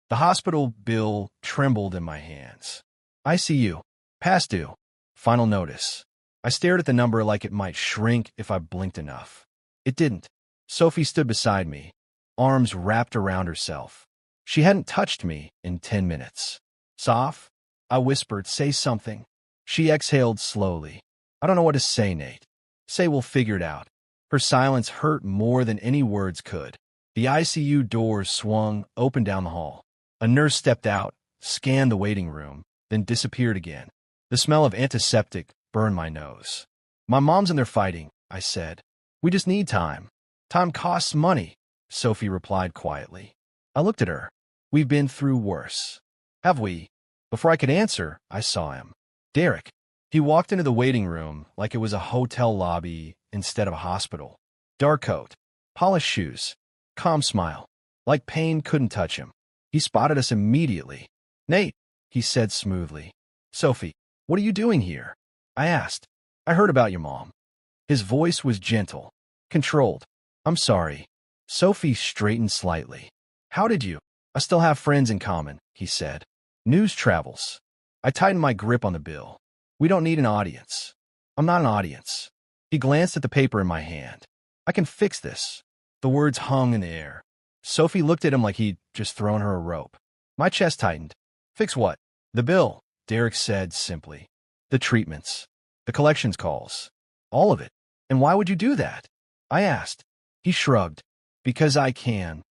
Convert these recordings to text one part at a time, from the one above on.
The hospital bill trembled in my hands. ICU. Past due. Final notice. I stared at the number like it might shrink if I blinked enough. It didn't. Sophie stood beside me, arms wrapped around herself. She hadn't touched me in 10 minutes. Soph? I whispered, say something. She exhaled slowly. I don't know what to say, Nate. Say we'll figure it out. Her silence hurt more than any words could. The ICU doors swung open down the hall. A nurse stepped out, scanned the waiting room, then disappeared again. The smell of antiseptic burned my nose. My mom's in there fighting, I said. We just need time. Time costs money, Sophie replied quietly. I looked at her. We've been through worse. Have we? Before I could answer, I saw him. Derek. He walked into the waiting room like it was a hotel lobby instead of a hospital. Dark coat, polished shoes, calm smile. Like pain couldn't touch him. He spotted us immediately. Nate, he said smoothly. Sophie, what are you doing here? I asked. I heard about your mom. His voice was gentle, controlled. I'm sorry. Sophie straightened slightly. How did you? I still have friends in common, he said. News travels. I tightened my grip on the bill. We don't need an audience. I'm not an audience. He glanced at the paper in my hand. I can fix this. The words hung in the air. Sophie looked at him like he'd just thrown her a rope. My chest tightened. Fix what? The bill, Derek said simply. The treatments. The collections calls. All of it. And why would you do that? I asked. He shrugged. Because I can.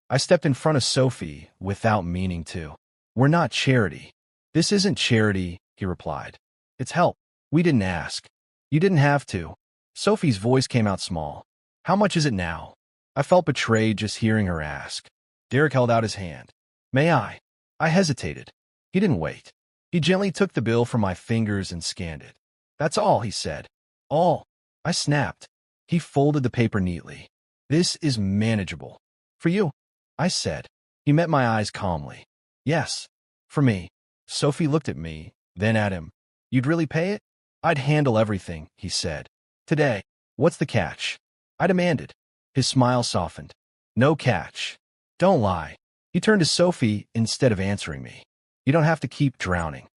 I stepped in front of Sophie without meaning to. We're not charity. This isn't charity, he replied. It's help. We didn't ask. You didn't have to. Sophie's voice came out small. How much is it now? I felt betrayed just hearing her ask. Derek held out his hand. May I? I hesitated. He didn't wait. He gently took the bill from my fingers and scanned it. That's all, he said. All. I snapped. He folded the paper neatly. This is manageable. For you, I said. He met my eyes calmly. Yes. For me. Sophie looked at me, then at him. You'd really pay it? I'd handle everything, he said. Today. What's the catch? I demanded. His smile softened. No catch. Don't lie. He turned to Sophie instead of answering me. You don't have to keep drowning.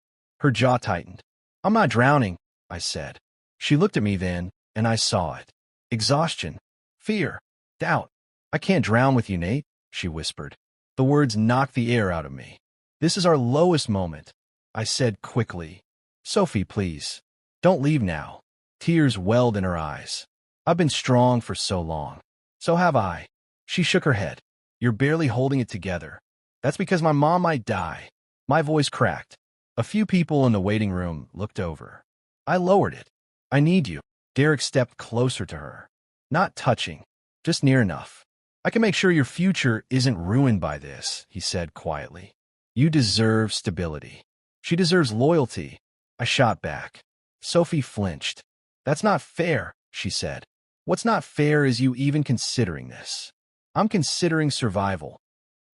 Her jaw tightened. I'm not drowning, I said. She looked at me then, and I saw it. Exhaustion. Fear. Doubt. I can't drown with you, Nate, she whispered. The words knocked the air out of me. This is our lowest moment, I said quickly. Sophie, please. Don't leave now. Tears welled in her eyes. I've been strong for so long. So have I. She shook her head. You're barely holding it together. That's because my mom might die. My voice cracked. A few people in the waiting room looked over. I lowered it. I need you. Derek stepped closer to her. Not touching, just near enough. I can make sure your future isn't ruined by this, he said quietly. You deserve stability. She deserves loyalty. I shot back. Sophie flinched. That's not fair, she said. What's not fair is you even considering this. I'm considering survival.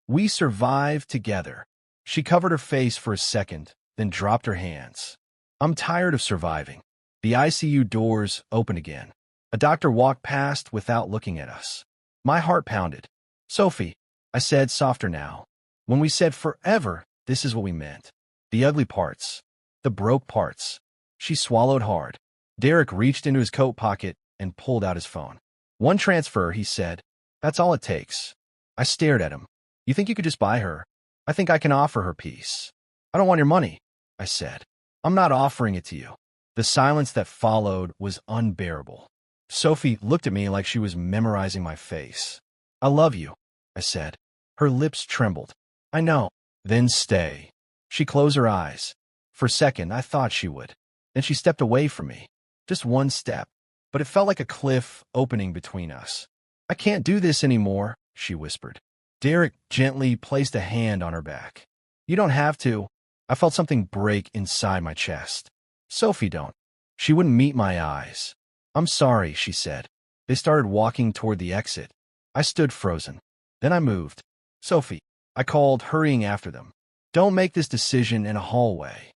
We survive together. She covered her face for a second, then dropped her hands. I'm tired of surviving. The ICU doors opened again. A doctor walked past without looking at us. My heart pounded. Sophie, I said softer now. When we said forever, this is what we meant. The ugly parts. The broke parts. She swallowed hard. Derek reached into his coat pocket and pulled out his phone. One transfer, he said. That's all it takes. I stared at him. You think you could just buy her? I think I can offer her peace. I don't want your money, I said. I'm not offering it to you. The silence that followed was unbearable. Sophie looked at me like she was memorizing my face. I love you, I said. Her lips trembled. I know. Then stay. She closed her eyes. For a second, I thought she would. Then she stepped away from me. Just one step. But it felt like a cliff opening between us. I can't do this anymore, she whispered. Derek gently placed a hand on her back. You don't have to. I felt something break inside my chest. Sophie, don't. She wouldn't meet my eyes. I'm sorry, she said. They started walking toward the exit. I stood frozen. Then I moved. Sophie, I called, hurrying after them. Don't make this decision in a hallway.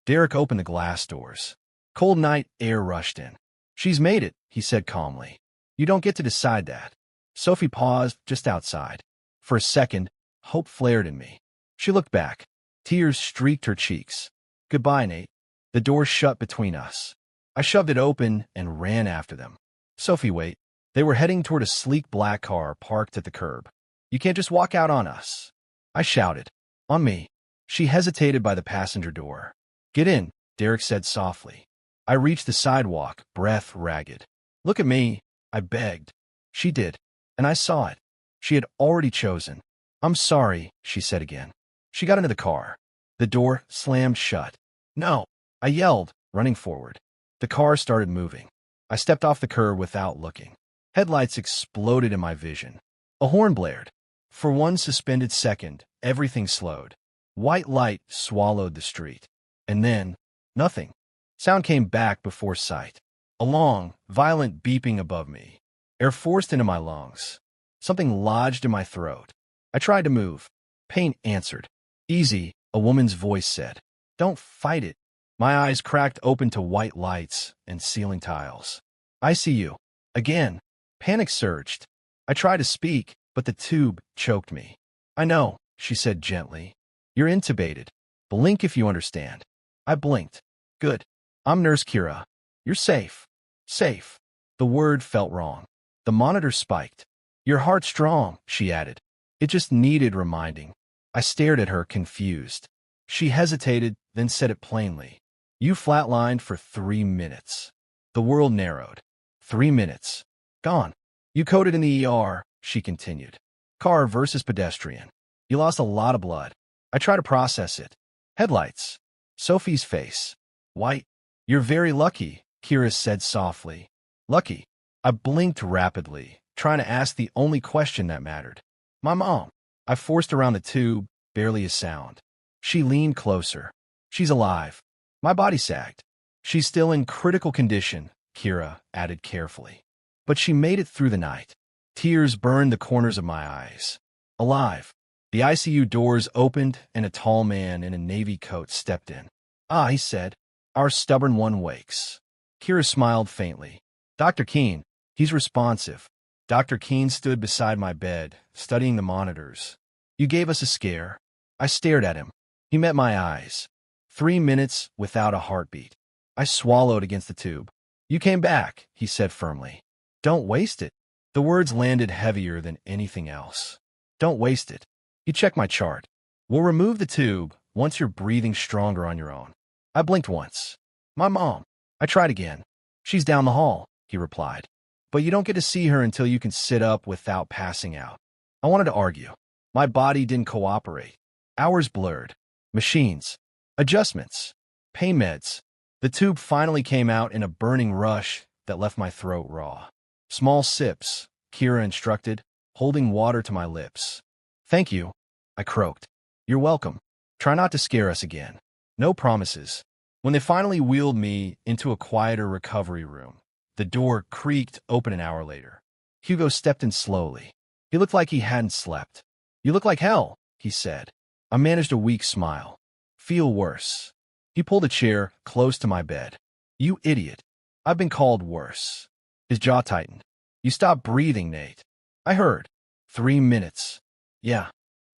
Derek opened the glass doors. Cold night air rushed in. She's made it, he said calmly. You don't get to decide that. Sophie paused just outside. For a second, hope flared in me. She looked back. Tears streaked her cheeks. Goodbye, Nate. The door shut between us. I shoved it open and ran after them. Sophie, wait. They were heading toward a sleek black car parked at the curb. You can't just walk out on us. I shouted. On me. She hesitated by the passenger door. Get in, Derek said softly. I reached the sidewalk, breath ragged. Look at me, I begged. She did, and I saw it. She had already chosen. I'm sorry, she said again. She got into the car. The door slammed shut. No, I yelled, running forward. The car started moving. I stepped off the curb without looking. Headlights exploded in my vision. A horn blared. For one suspended second, everything slowed. White light swallowed the street. And then, nothing. Sound came back before sight. A long, violent beeping above me. Air forced into my lungs. Something lodged in my throat. I tried to move. Pain answered. Easy, a woman's voice said. Don't fight it. My eyes cracked open to white lights and ceiling tiles. I see you. Again. Panic surged. I tried to speak, but the tube choked me. I know, she said gently. You're intubated. Blink if you understand. I blinked. Good. I'm Nurse Kira. You're safe. Safe. The word felt wrong. The monitor spiked. Your heart's strong, she added. It just needed reminding. I stared at her, confused. She hesitated, then said it plainly. You flatlined for 3 minutes. The world narrowed. 3 minutes. Gone. You coded in the ER, she continued. Car versus pedestrian. You lost a lot of blood. I try to process it. Headlights. Sophie's face. White. You're very lucky, Kira said softly. Lucky. I blinked rapidly, trying to ask the only question that mattered. My mom. I forced around the tube, barely a sound. She leaned closer. She's alive. My body sagged. She's still in critical condition, Kira added carefully. But she made it through the night. Tears burned the corners of my eyes. Alive. The ICU doors opened and a tall man in a navy coat stepped in. Ah, he said. Our stubborn one wakes. Kira smiled faintly. Dr. Keene. He's responsive. Dr. Keene stood beside my bed, studying the monitors. You gave us a scare. I stared at him. He met my eyes. 3 minutes without a heartbeat. I swallowed against the tube. You came back, he said firmly. Don't waste it. The words landed heavier than anything else. Don't waste it. He checked my chart. We'll remove the tube once you're breathing stronger on your own. I blinked once. My mom. I tried again. She's down the hall, he replied. But you don't get to see her until you can sit up without passing out. I wanted to argue. My body didn't cooperate. Hours blurred. Machines. Adjustments. Pain meds. The tube finally came out in a burning rush that left my throat raw. Small sips, Kira instructed, holding water to my lips. Thank you, I croaked. You're welcome. Try not to scare us again. No promises. When they finally wheeled me into a quieter recovery room, the door creaked open an hour later. Hugo stepped in slowly. He looked like he hadn't slept. You look like hell, he said. I managed a weak smile. Feel worse. He pulled a chair close to my bed. You idiot. I've been called worse. His jaw tightened. You stopped breathing, Nate. I heard. 3 minutes. Yeah.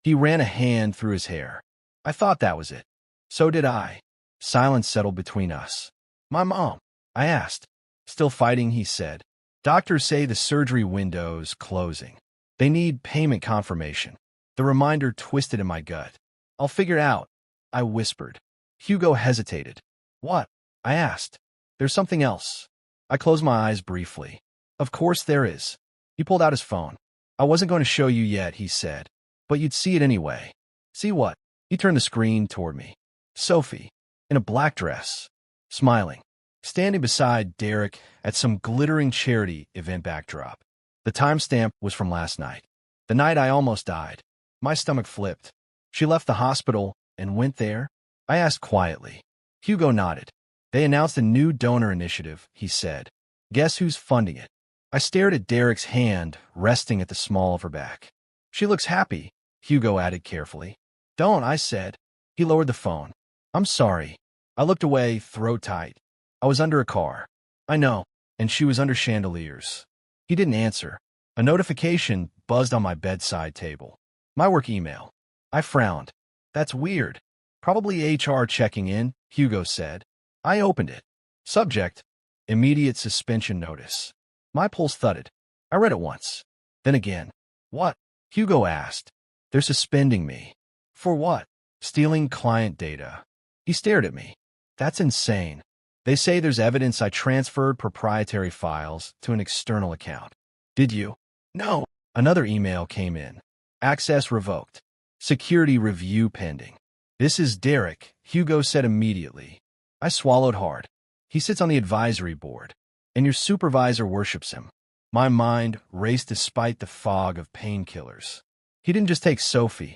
He ran a hand through his hair. I thought that was it. So did I. Silence settled between us. My mom. I asked. Still fighting, he said. Doctors say the surgery window's closing. They need payment confirmation. The reminder twisted in my gut. I'll figure it out, I whispered. Hugo hesitated. What? I asked. There's something else. I closed my eyes briefly. Of course there is. He pulled out his phone. I wasn't going to show you yet, he said. But you'd see it anyway. See what? He turned the screen toward me. Sophie, in a black dress, smiling, standing beside Derek at some glittering charity event backdrop. The timestamp was from last night. The night I almost died. My stomach flipped. She left the hospital and went there? I asked quietly. Hugo nodded. They announced a new donor initiative, he said. Guess who's funding it? I stared at Derek's hand resting at the small of her back. She looks happy, Hugo added carefully. Don't, I said. He lowered the phone. I'm sorry. I looked away, throat tight. I was under a car. I know, and she was under chandeliers. He didn't answer. A notification buzzed on my bedside table. My work email. I frowned. That's weird. Probably HR checking in, Hugo said. I opened it. Subject: immediate suspension notice. My pulse thudded. I read it once. Then again. What? Hugo asked. They're suspending me. For what? Stealing client data. He stared at me. That's insane. They say there's evidence I transferred proprietary files to an external account. Did you? No. Another email came in. Access revoked. Security review pending. This is Derek, Hugo said immediately. I swallowed hard. He sits on the advisory board, and your supervisor worships him. My mind raced despite the fog of painkillers. He didn't just take Sophie,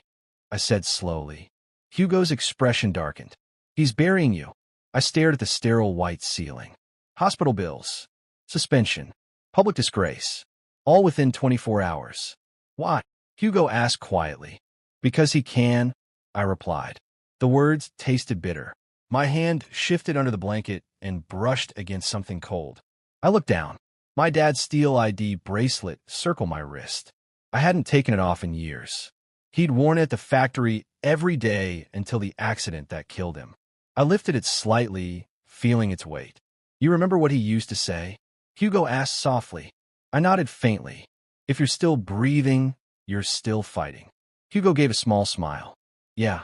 I said slowly. Hugo's expression darkened. He's burying you. I stared at the sterile white ceiling. Hospital bills. Suspension. Public disgrace. All within 24 hours. Why? Hugo asked quietly. Because he can, I replied. The words tasted bitter. My hand shifted under the blanket and brushed against something cold. I looked down. My dad's steel ID bracelet circled my wrist. I hadn't taken it off in years. He'd worn it at the factory every day until the accident that killed him. I lifted it slightly, feeling its weight. You remember what he used to say? Hugo asked softly. I nodded faintly. If you're still breathing, you're still fighting. Hugo gave a small smile. Yeah.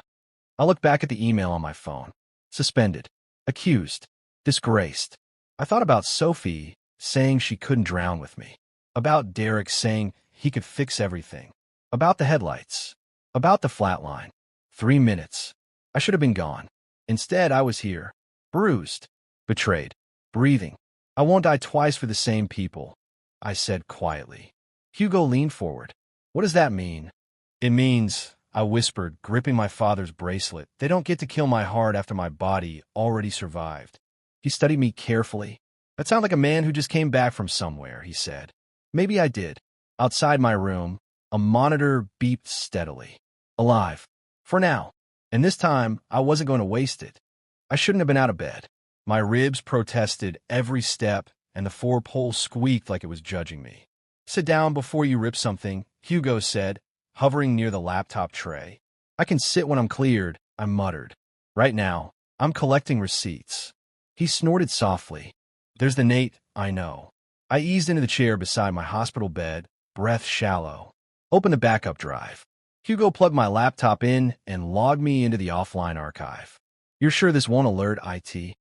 I looked back at the email on my phone. Suspended. Accused. Disgraced. I thought about Sophie saying she couldn't drown with me. About Derek saying he could fix everything. About the headlights. About the flatline. 3 minutes. I should have been gone. Instead, I was here. Bruised. Betrayed. Breathing. I won't die twice for the same people, I said quietly. Hugo leaned forward. What does that mean? It means, I whispered, gripping my father's bracelet, they don't get to kill my heart after my body already survived. He studied me carefully. That sounded like a man who just came back from somewhere, he said. Maybe I did. Outside my room, a monitor beeped steadily. Alive. For now. And this time, I wasn't going to waste it. I shouldn't have been out of bed. My ribs protested every step, and the 4-pole squeaked like it was judging me. Sit down before you rip something, Hugo said, hovering near the laptop tray. I can sit when I'm cleared, I muttered. Right now, I'm collecting receipts. He snorted softly. There's the Nate, I know. I eased into the chair beside my hospital bed, breath shallow. Open the backup drive. Hugo plugged my laptop in and logged me into the offline archive. You're sure this won't alert IT?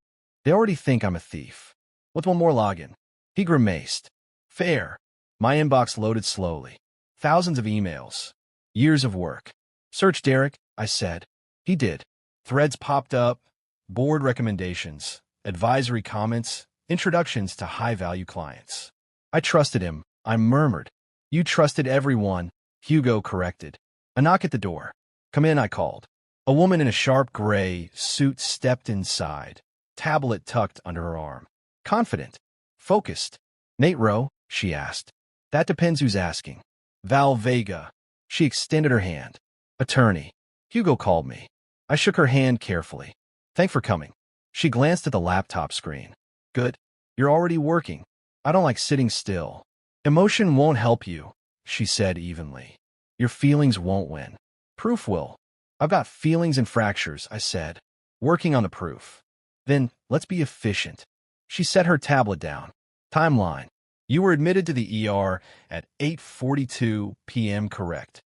They already think I'm a thief. What's one more login? He grimaced. Fair. My inbox loaded slowly. Thousands of emails. Years of work. Search Derek, I said. He did. Threads popped up, board recommendations, advisory comments, introductions to high-value clients. I trusted him, I murmured. You trusted everyone, Hugo corrected. A knock at the door. Come in, I called. A woman in a sharp gray suit stepped inside, tablet tucked under her arm. Confident. Focused. Nate Rowe, she asked. That depends who's asking. Val Vega. She extended her hand. Attorney. Hugo called me. I shook her hand carefully. Thanks for coming. She glanced at the laptop screen. Good. You're already working. I don't like sitting still. Emotion won't help you, she said evenly. Your feelings won't win. Proof will. I've got feelings and fractures, I said, working on the proof. Then, let's be efficient. She set her tablet down. Timeline. You were admitted to the ER at 8:42 p.m. correct.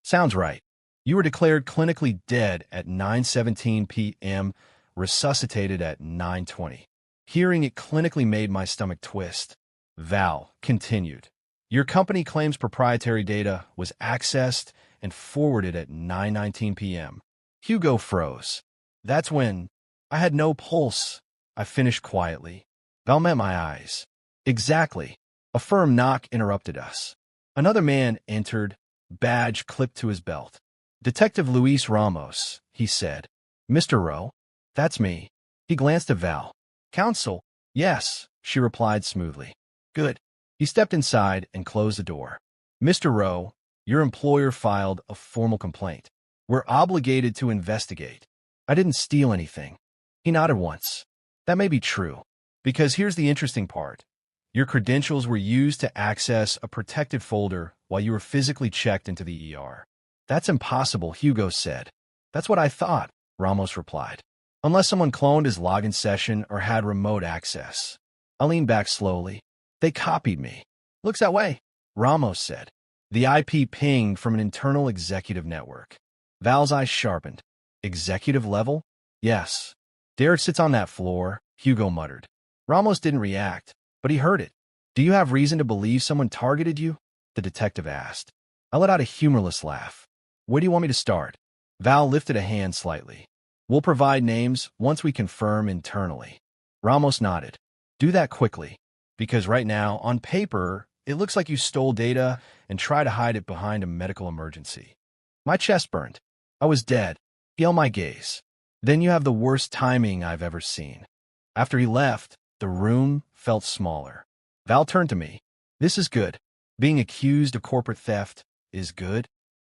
Sounds right. You were declared clinically dead at 9:17 p.m., resuscitated at 9:20. Hearing it clinically made my stomach twist. Val continued. Your company claims proprietary data was accessed and forwarded at 9:19 p.m. Hugo froze. That's when I had no pulse, I finished quietly. Val met my eyes. Exactly. A firm knock interrupted us. Another man entered, badge clipped to his belt. Detective Luis Ramos, he said. Mr. Rowe? That's me. He glanced at Val. Counsel? Yes, she replied smoothly. Good. He stepped inside and closed the door. Mr. Rowe, your employer filed a formal complaint. We're obligated to investigate. I didn't steal anything. He nodded once. That may be true, because here's the interesting part. Your credentials were used to access a protected folder while you were physically checked into the ER. That's impossible, Hugo said. That's what I thought, Ramos replied. Unless someone cloned his login session or had remote access. I leaned back slowly. They copied me. Looks that way, Ramos said. The IP pinged from an internal executive network. Val's eyes sharpened. Executive level? Yes. Derek sits on that floor, Hugo muttered. Ramos didn't react, but he heard it. Do you have reason to believe someone targeted you? The detective asked. I let out a humorless laugh. Where do you want me to start? Val lifted a hand slightly. We'll provide names once we confirm internally. Ramos nodded. Do that quickly, because right now, on paper, it looks like you stole data and tried to hide it behind a medical emergency. My chest burned. I was dead. Feel my gaze. Then you have the worst timing I've ever seen. After he left, the room felt smaller. Val turned to me. This is good. Being accused of corporate theft is good.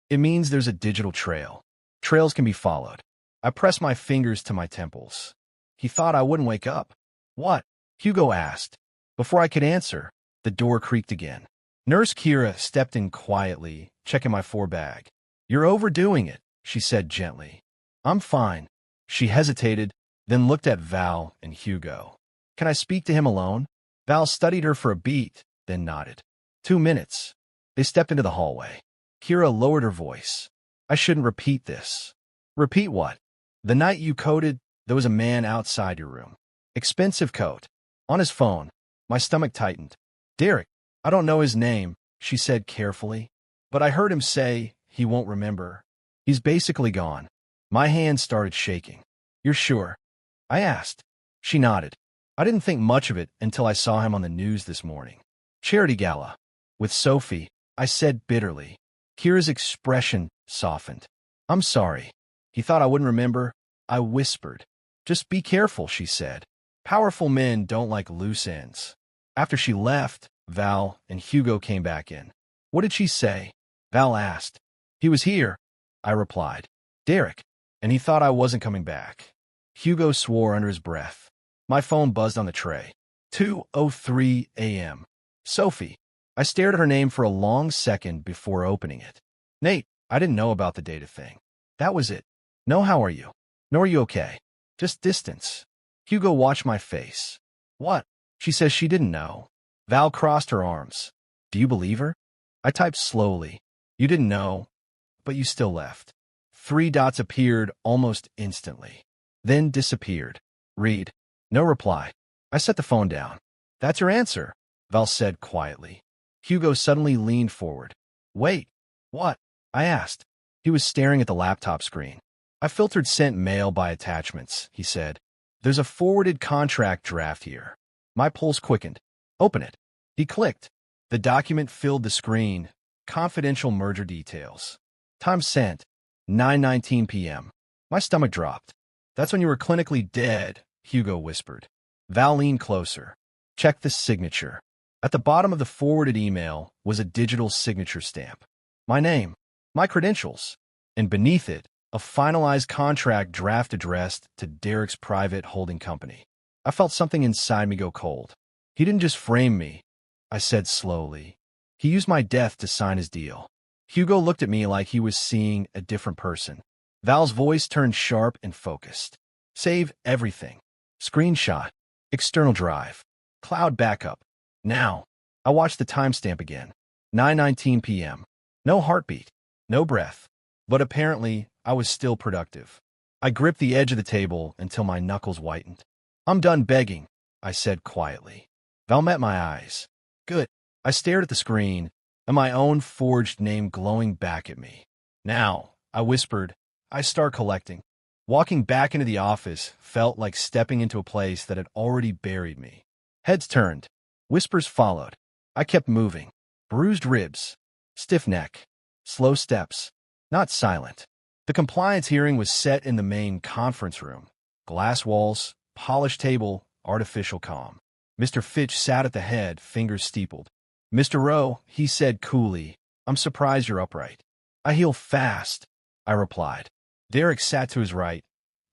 It means there's a digital trail. Trails can be followed. I pressed my fingers to my temples. He thought I wouldn't wake up. What? Hugo asked. Before I could answer, the door creaked again. Nurse Kira stepped in quietly, checking my bag. You're overdoing it, she said gently. I'm fine. She hesitated, then looked at Val and Hugo. Can I speak to him alone? Val studied her for a beat, then nodded. 2 minutes. They stepped into the hallway. Kira lowered her voice. I shouldn't repeat this. Repeat what? The night you coded, there was a man outside your room. Expensive coat. On his phone. My stomach tightened. Derek, I don't know his name, she said carefully. But I heard him say he won't remember. He's basically gone. My hands started shaking. You're sure? I asked. She nodded. I didn't think much of it until I saw him on the news this morning. Charity gala. With Sophie, I said bitterly. Kira's expression softened. I'm sorry. He thought I wouldn't remember. I whispered. Just be careful, she said. Powerful men don't like loose ends. After she left, Val and Hugo came back in. What did she say? Val asked. He was here, I replied. Derek. And he thought I wasn't coming back. Hugo swore under his breath. My phone buzzed on the tray. 2:03 a.m. Sophie. I stared at her name for a long second before opening it. Nate, I didn't know about the data thing. That was it. No, how are you? No, are you okay? Just distance. Hugo watched my face. What? She says she didn't know. Val crossed her arms. Do you believe her? I typed slowly. You didn't know, but you still left. 3 dots appeared almost instantly, then disappeared. Read. No reply. I set the phone down. That's your answer, Val said quietly. Hugo suddenly leaned forward. Wait. What? I asked. He was staring at the laptop screen. I filtered sent mail by attachments, he said. There's a forwarded contract draft here. My pulse quickened. Open it. He clicked. The document filled the screen. Confidential merger details. Time sent. 9:19 p.m. My stomach dropped. That's when you were clinically dead, Hugo whispered. Val leaned closer. Check this signature. At the bottom of the forwarded email was a digital signature stamp. My name. My credentials. And beneath it, a finalized contract draft addressed to Derek's private holding company. I felt something inside me go cold. He didn't just frame me, I said slowly. He used my death to sign his deal. Hugo looked at me like he was seeing a different person. Val's voice turned sharp and focused. Save everything. Screenshot. External drive. Cloud backup. Now. I watched the timestamp again. 9:19 p.m. No heartbeat. No breath. But apparently, I was still productive. I gripped the edge of the table until my knuckles whitened. I'm done begging, I said quietly. Val met my eyes. Good. I stared at the screen, and my own forged name glowing back at me. Now, I whispered, I start collecting. Walking back into the office felt like stepping into a place that had already buried me. Heads turned. Whispers followed. I kept moving. Bruised ribs. Stiff neck. Slow steps. Not silent. The compliance hearing was set in the main conference room. Glass walls, polished table, artificial calm. Mr. Fitch sat at the head, fingers steepled. Mr. Rowe, he said coolly, I'm surprised you're upright. I heal fast, I replied. Derek sat to his right.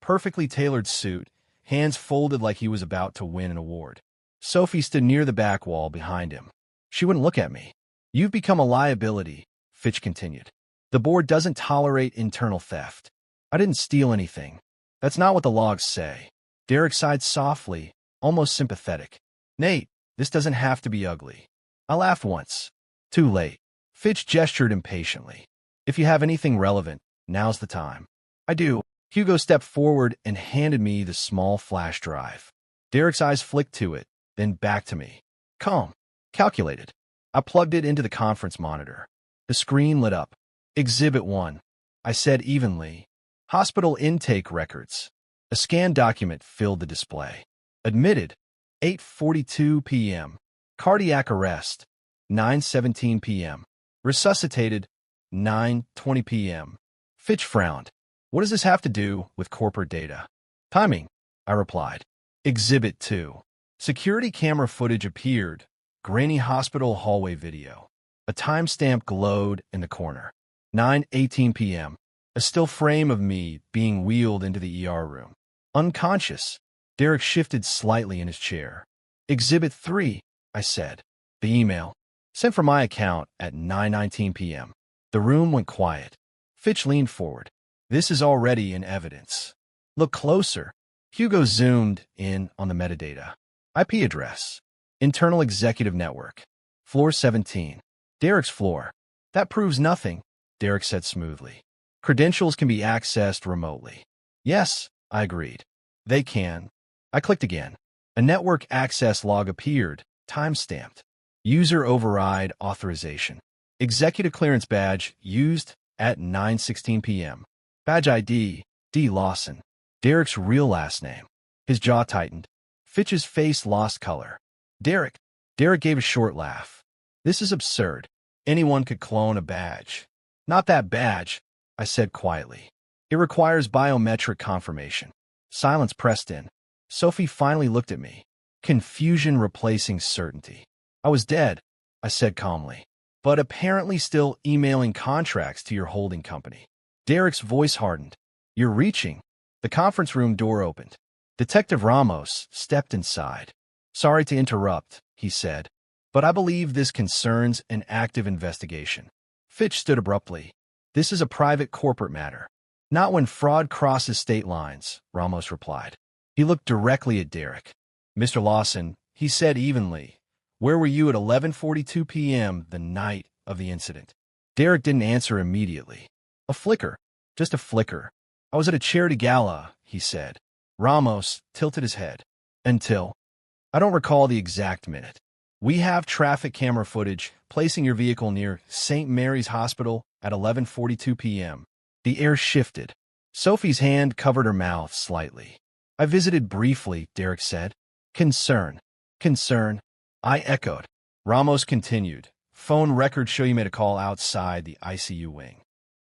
Perfectly tailored suit, hands folded like he was about to win an award. Sophie stood near the back wall behind him. She wouldn't look at me. You've become a liability, Fitch continued. The board doesn't tolerate internal theft. I didn't steal anything. That's not what the logs say. Derek sighed softly, almost sympathetic. Nate, this doesn't have to be ugly. I laughed once. Too late. Fitch gestured impatiently. If you have anything relevant, now's the time. I do. Hugo stepped forward and handed me the small flash drive. Derek's eyes flicked to it, then back to me. Calm. Calculated. I plugged it into the conference monitor. The screen lit up. Exhibit 1. I said evenly. Hospital intake records. A scanned document filled the display. Admitted. 8:42 p.m. Cardiac arrest. 9:17 p.m. Resuscitated. 9:20 p.m. Fitch frowned. What does this have to do with corporate data? Timing, I replied. Exhibit 2. Security camera footage appeared. Grainy hospital hallway video. A timestamp glowed in the corner. 9:18 p.m. A still frame of me being wheeled into the ER room. Unconscious. Derek shifted slightly in his chair. Exhibit 3, I said. The email. Sent from my account at 9:19 p.m. The room went quiet. Fitch leaned forward. This is already in evidence. Look closer. Hugo zoomed in on the metadata. IP address. Internal Executive Network. Floor 17. Derek's floor. That proves nothing, Derek said smoothly. Credentials can be accessed remotely. Yes, I agreed. They can. I clicked again. A network access log appeared, time-stamped. User override authorization. Executive clearance badge used at 9:16 p.m. Badge ID, D. Lawson. Derek's real last name. His jaw tightened. Fitch's face lost color. Derek gave a short laugh. This is absurd. Anyone could clone a badge. Not that badge, I said quietly. It requires biometric confirmation. Silence pressed in. Sophie finally looked at me. Confusion replacing certainty. I was dead, I said calmly, but apparently still emailing contracts to your holding company. Derek's voice hardened. You're reaching. The conference room door opened. Detective Ramos stepped inside. Sorry to interrupt, he said, but I believe this concerns an active investigation. Fitch stood abruptly. This is a private corporate matter. Not when fraud crosses state lines, Ramos replied. He looked directly at Derek. Mr. Lawson, he said evenly, where were you at 11:42 p.m. the night of the incident? Derek didn't answer immediately. A flicker. Just a flicker. I was at a charity gala, he said. Ramos tilted his head. Until. I don't recall the exact minute. We have traffic camera footage placing your vehicle near St. Mary's Hospital at 11:42 p.m. The air shifted. Sophie's hand covered her mouth slightly. I visited briefly, Derek said. Concern. Concern. I echoed. Ramos continued. Phone records show you made a call outside the ICU wing.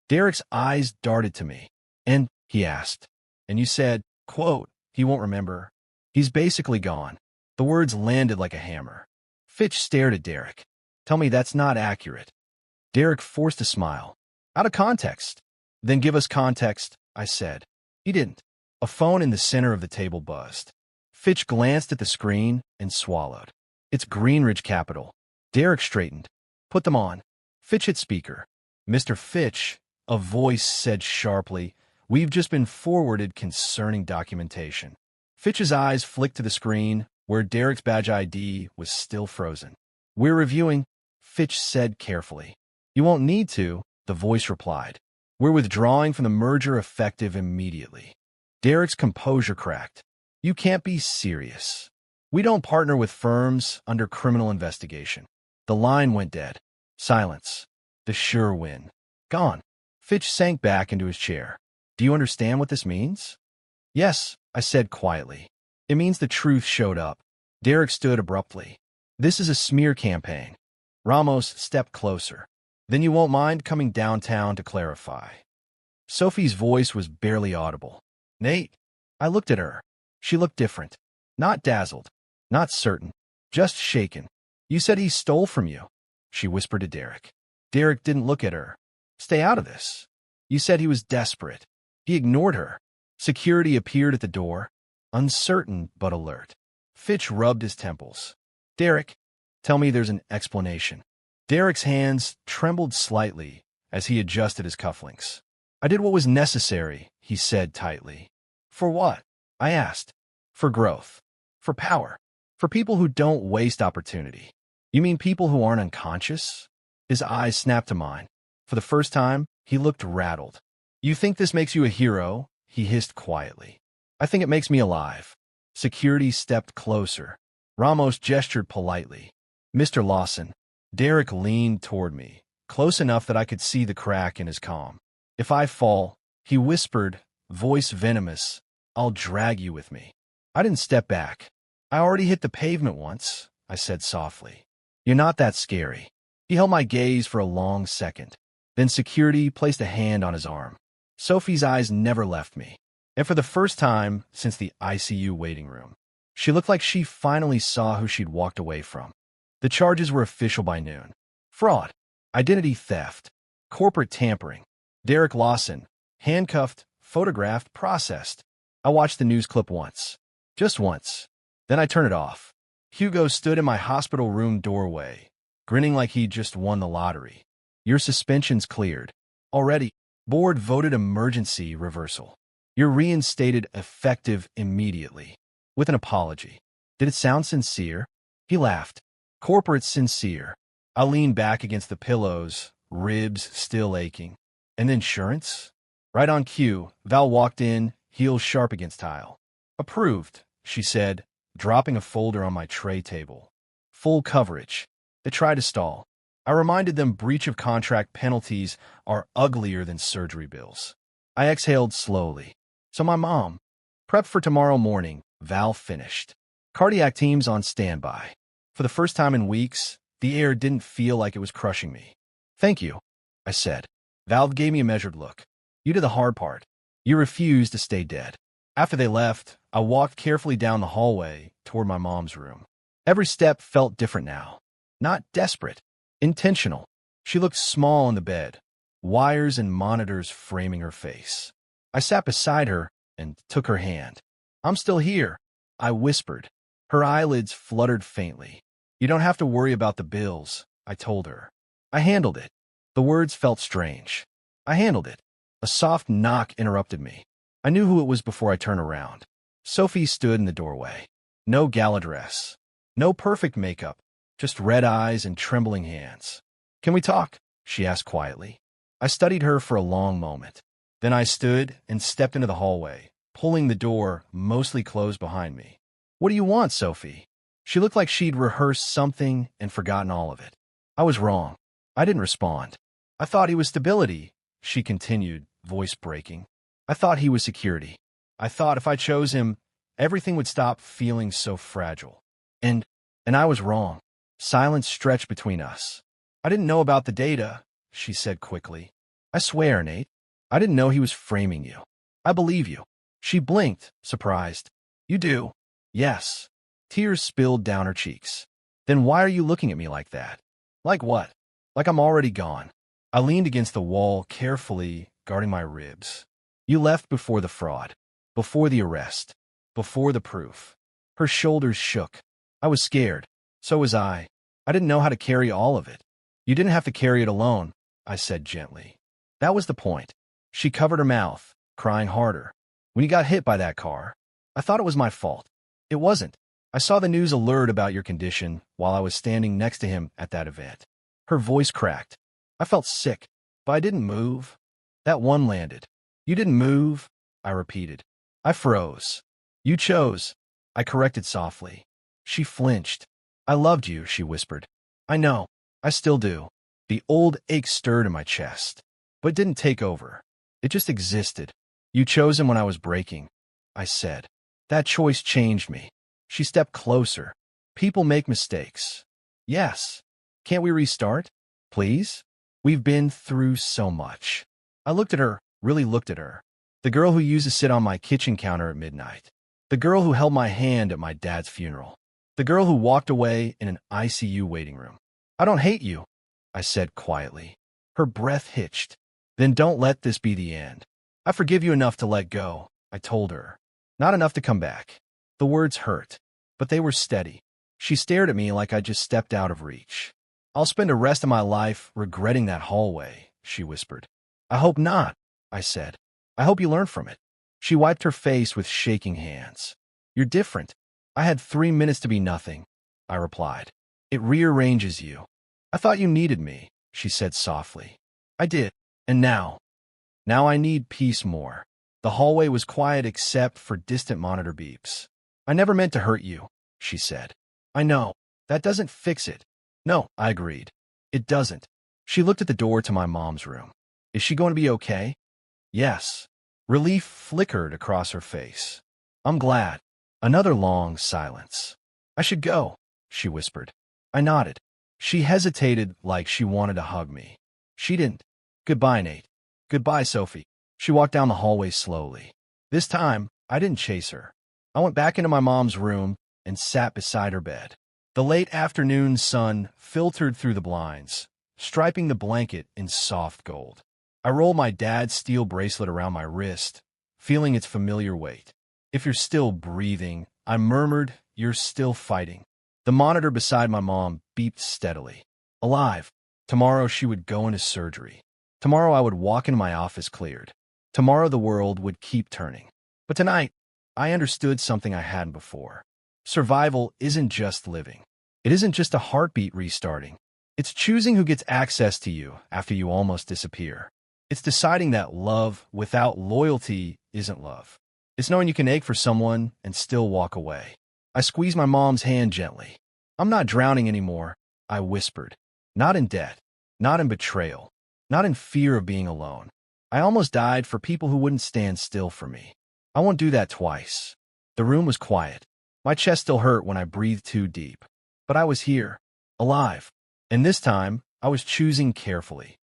Derek's eyes darted to me. And, he asked, and you said, quote, he won't remember. He's basically gone. The words landed like a hammer. Fitch stared at Derek. Tell me that's not accurate. Derek forced a smile. Out of context. Then give us context, I said. He didn't. A phone in the center of the table buzzed. Fitch glanced at the screen and swallowed. It's Greenridge Capital. Derek straightened. Put them on. Fitch hit speaker. Mr. Fitch, a voice said sharply, we've just been forwarded concerning documentation. Fitch's eyes flicked to the screen, where Derek's badge ID was still frozen. We're reviewing, Fitch said carefully. You won't need to, the voice replied. We're withdrawing from the merger effective immediately. Derek's composure cracked. You can't be serious. We don't partner with firms under criminal investigation. The line went dead. Silence. The sure win. Gone. Fitch sank back into his chair. Do you understand what this means? Yes, I said quietly. It means the truth showed up. Derek stood abruptly. This is a smear campaign. Ramos stepped closer. Then you won't mind coming downtown to clarify. Sophie's voice was barely audible. Nate. I looked at her. She looked different. Not dazzled. Not certain. Just shaken. You said he stole from you, she whispered to Derek. Derek didn't look at her. Stay out of this. You said he was desperate. He ignored her. Security appeared at the door, uncertain but alert. Fitch rubbed his temples. Derek, tell me there's an explanation. Derek's hands trembled slightly as he adjusted his cufflinks. I did what was necessary, he said tightly. For what? I asked. For growth. For power. For people who don't waste opportunity. You mean people who aren't unconscious? His eyes snapped to mine. For the first time, he looked rattled. You think this makes you a hero? He hissed quietly. I think it makes me alive. Security stepped closer. Ramos gestured politely. Mr. Lawson. Derek leaned toward me, close enough that I could see the crack in his calm. If I fall, he whispered, voice venomous, I'll drag you with me. I didn't step back. I already hit the pavement once, I said softly. You're not that scary. He held my gaze for a long second. Then security placed a hand on his arm. Sophie's eyes never left me. And for the first time since the ICU waiting room, she looked like she finally saw who she'd walked away from. The charges were official by noon. Fraud, identity theft, corporate tampering. Derek Lawson, handcuffed, photographed, processed. I watched the news clip once. Just once. Then I turned it off. Hugo stood in my hospital room doorway, grinning like he'd just won the lottery. Your suspension's cleared. Already. Board voted emergency reversal. You're reinstated effective immediately. With an apology. Did it sound sincere? He laughed. Corporate sincere. I leaned back against the pillows, ribs still aching. And insurance? Right on cue, Val walked in, heels sharp against tile. Approved, she said, dropping a folder on my tray table. Full coverage. They tried to stall. I reminded them breach of contract penalties are uglier than surgery bills. I exhaled slowly. So my mom. Prep for tomorrow morning, Val finished. Cardiac team's on standby. For the first time in weeks, the air didn't feel like it was crushing me. Thank you, I said. Val gave me a measured look. You did the hard part. You refused to stay dead. After they left, I walked carefully down the hallway toward my mom's room. Every step felt different now. Not desperate. Intentional. She looked small in the bed, wires and monitors framing her face. I sat beside her and took her hand. I'm still here, I whispered. Her eyelids fluttered faintly. You don't have to worry about the bills, I told her. I handled it. The words felt strange. I handled it. A soft knock interrupted me. I knew who it was before I turned around. Sophie stood in the doorway. No gala dress. No perfect makeup. Just red eyes and trembling hands. Can we talk? She asked quietly. I studied her for a long moment. Then I stood and stepped into the hallway, pulling the door mostly closed behind me. What do you want, Sophie? She looked like she'd rehearsed something and forgotten all of it. I was wrong. I didn't respond. I thought he was stability, she continued, voice breaking. I thought he was security. I thought if I chose him, everything would stop feeling so fragile. And I was wrong. Silence stretched between us. I didn't know about the data, she said quickly. I swear, Nate. I didn't know he was framing you. I believe you. She blinked, surprised. You do? Yes. Tears spilled down her cheeks. Then why are you looking at me like that? Like what? Like I'm already gone. I leaned against the wall, carefully guarding my ribs. You left before the fraud, before the arrest, before the proof. Her shoulders shook. I was scared. So was I. I didn't know how to carry all of it. You didn't have to carry it alone, I said gently. That was the point. She covered her mouth, crying harder. When you got hit by that car, I thought it was my fault. It wasn't. I saw the news alert about your condition while I was standing next to him at that event. Her voice cracked. I felt sick, but I didn't move. That one landed. You didn't move, I repeated. I froze. You chose, I corrected softly. She flinched. I loved you, she whispered. I know. I still do. The old ache stirred in my chest, but it didn't take over. It just existed. You chose him when I was breaking, I said. That choice changed me. She stepped closer. People make mistakes. Yes. Can't we restart? Please? We've been through so much. I looked at her, really looked at her. The girl who used to sit on my kitchen counter at midnight. The girl who held my hand at my dad's funeral. The girl who walked away in an ICU waiting room. I don't hate you, I said quietly. Her breath hitched. Then don't let this be the end. I forgive you enough to let go, I told her. Not enough to come back. The words hurt, but they were steady. She stared at me like I just stepped out of reach. I'll spend the rest of my life regretting that hallway, she whispered. I hope not, I said. I hope you learn from it. She wiped her face with shaking hands. You're different. I had 3 minutes to be nothing, I replied. It rearranges you. I thought you needed me, she said softly. I did. And now? Now I need peace more. The hallway was quiet except for distant monitor beeps. I never meant to hurt you, she said. I know. That doesn't fix it. No, I agreed. It doesn't. She looked at the door to my mom's room. Is she going to be okay? Yes. Relief flickered across her face. I'm glad. Another long silence. I should go, she whispered. I nodded. She hesitated like she wanted to hug me. She didn't. Goodbye, Nate. Goodbye, Sophie. She walked down the hallway slowly. This time, I didn't chase her. I went back into my mom's room and sat beside her bed. The late afternoon sun filtered through the blinds, striping the blanket in soft gold. I rolled my dad's steel bracelet around my wrist, feeling its familiar weight. If you're still breathing, I murmured, you're still fighting. The monitor beside my mom beeped steadily. Alive. Tomorrow she would go into surgery. Tomorrow I would walk into my office cleared. Tomorrow the world would keep turning. But tonight, I understood something I hadn't before. Survival isn't just living. It isn't just a heartbeat restarting. It's choosing who gets access to you after you almost disappear. It's deciding that love without loyalty isn't love. It's knowing you can ache for someone and still walk away. I squeezed my mom's hand gently. I'm not drowning anymore, I whispered. Not in debt, not in betrayal, not in fear of being alone. I almost died for people who wouldn't stand still for me. I won't do that twice. The room was quiet. My chest still hurt when I breathed too deep. But I was here, alive. And this time, I was choosing carefully.